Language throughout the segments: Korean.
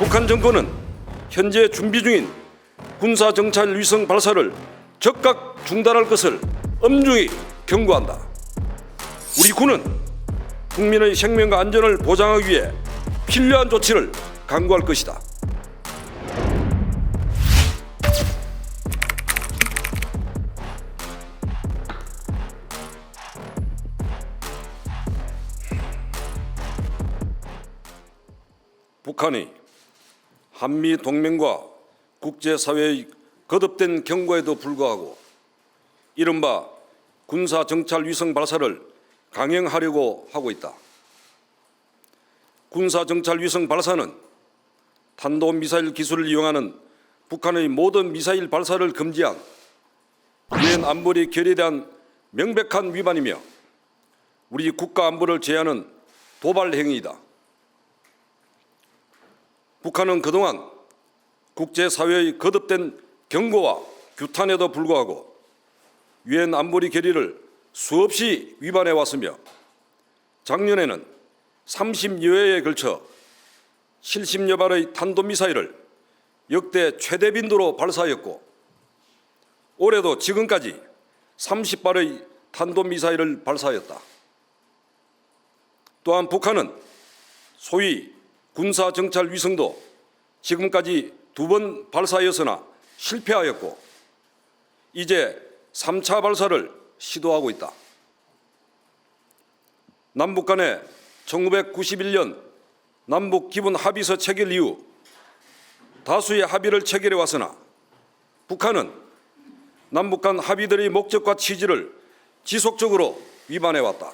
북한 정권은 현재 준비 중인 군사정찰 위성 발사를 즉각 중단할 것을 엄중히 경고한다. 우리 군은 국민의 생명과 안전을 보장하기 위해 필요한 조치를 강구할 것이다. 북한이 한미 동맹과 국제사회의 거듭된 경고에도 불구하고 이른바 군사정찰 위성 발사를 강행하려고 하고 있다. 군사정찰 위성 발사는 탄도미사일 기술을 이용하는 북한의 모든 미사일 발사를 금지한 유엔 안보리 결의에 대한 명백한 위반이며 우리 국가 안보를 제하는 도발 행위이다. 북한은 그동안 국제사회의 거듭된 경고와 규탄에도 불구하고 유엔 안보리 결의를 수없이 위반해 왔으며 작년에는 30여 회에 걸쳐 70여 발의 탄도미사일을 역대 최대 빈도로 발사하였고 올해도 지금까지 30발의 탄도미사일을 발사하였다. 또한 북한은 소위 군사정찰 위성도 지금까지 2번 발사하였으나 실패하였고 이제 3차 발사를 시도하고 있다. 남북 간의 1991년 남북 기본 합의서 체결 이후 다수의 합의를 체결해 왔으나 북한은 남북 간 합의들의 목적과 취지를 지속적으로 위반해 왔다.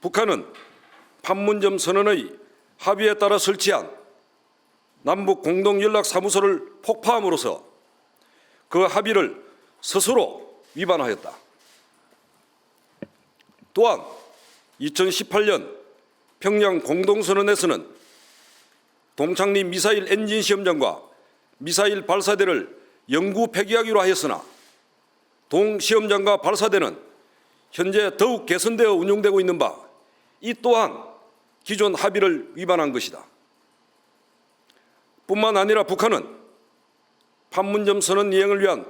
북한은 판문점 선언의 합의에 따라 설치한 남북 공동연락사무소를 폭파함으로써 그 합의를 스스로 위반하였다. 또한 2018년 평양 공동선언에서는 동창리 미사일 엔진 시험장과 미사일 발사대를 영구 폐기하기로 하였으나 동시험장과 발사대는 현재 더욱 개선되어 운용되고 있는 바 이 또한 기존 합의를 위반한 것이다. 뿐만 아니라 북한은 판문점 선언 이행을 위한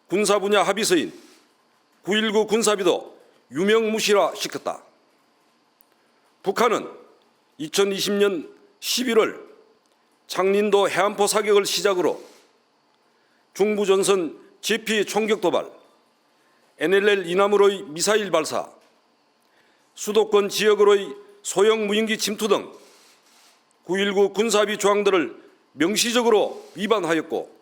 군사 분야 합의서인 9.19 군사비도 유명무실화시켰다. 북한은 2020년 11월 창린도 해안포 사격을 시작으로 중부전선 GP 총격 도발, NLL 이남으로의 미사일 발사, 수도권 지역으로의 소형 무인기 침투 등 9.19 군사합의 조항들을 명시적으로 위반하였고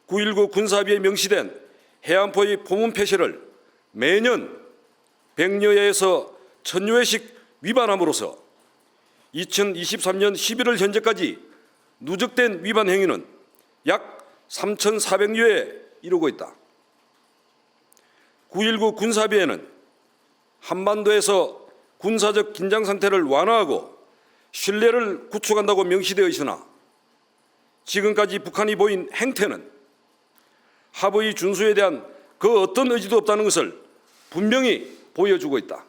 9.19 군사합의에 명시된 해안포의 포문 폐쇄를 매년 100여회에서 1000여회씩 위반함으로써 2023년 11월 현재까지 누적된 위반 행위는 약 3,400여회에 이르고 있다. 9.19 군사합의에는 한반도에서 군사적 긴장 상태를 완화하고 신뢰를 구축한다고 명시되어 있으나 지금까지 북한이 보인 행태는 합의 준수에 대한 그 어떤 의지도 없다는 것을 분명히 보여주고 있다.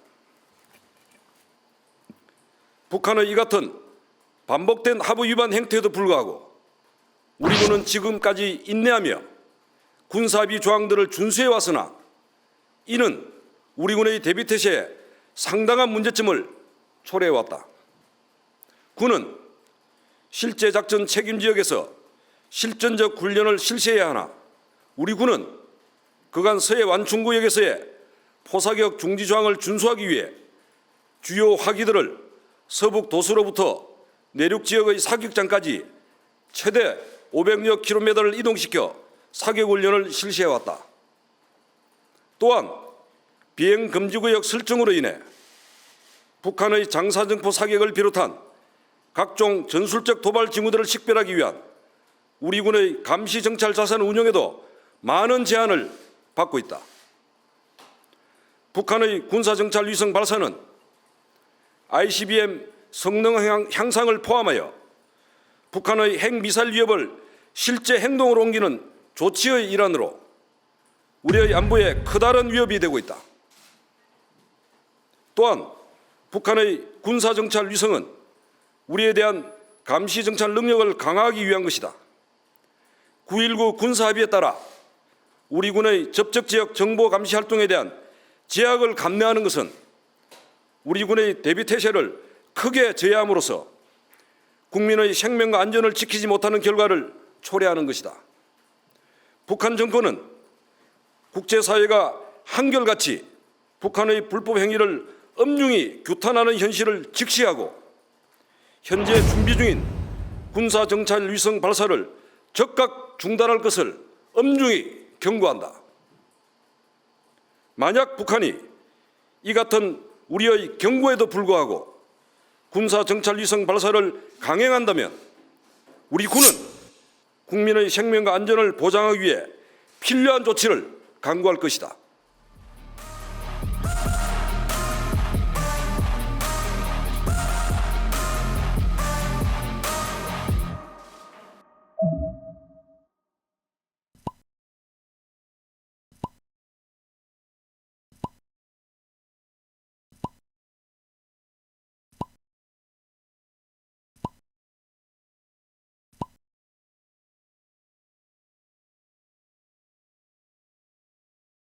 북한의 이 같은 반복된 합의 위반 행태에도 불구하고 우리 군은 지금까지 인내하며 군사합의 조항들을 준수해 왔으나 이는 우리 군의 대비태세에 상당한 문제점을 초래해 왔다. 군은 실제 작전 책임 지역에서 실전적 훈련을 실시해야 하나 우리 군은 그간 서해 완충구역에서의 포사격 중지 조항을 준수하기 위해 주요 화기들을 서북 도수로부터 내륙 지역의 사격장까지 최대 500여 킬로미터를 이동시켜 사격 훈련을 실시해 왔다. 또한 비행 금지구역 설정으로 인해 북한의 장사정포 사격을 비롯한 각종 전술적 도발 징후들을 식별하기 위한 우리 군의 감시 정찰 자산 운영에도 많은 제한을 받고 있다. 북한의 군사정찰 위성 발사는 ICBM 성능 향상을 포함하여 북한의 핵미사일 위협을 실제 행동으로 옮기는 조치의 일환으로 우리의 안보에 커다란 위협이 되고 있다. 또한 북한의 군사정찰 위성은 우리에 대한 감시 정찰 능력을 강화하기 위한 것이다. 9.19 군사합의에 따라 우리 군의 접촉지역 정보 감시 활동에 대한 제약을 감내하는 것은 우리 군의 대비태세를 크게 제한함으로써 국민의 생명과 안전을 지키지 못하는 결과를 초래하는 것이다. 북한 정권은 국제사회가 한결같이 북한의 불법 행위를 엄중히 규탄하는 현실을 직시하고 현재 준비 중인 군사정찰 위성 발사를 즉각 중단할 것을 엄중히 경고한다. 만약 북한이 이 같은 우리의 경고에도 불구하고 군사정찰 위성 발사를 강행한다면 우리 군은 국민의 생명과 안전을 보장하기 위해 필요한 조치를 강구할 것이다.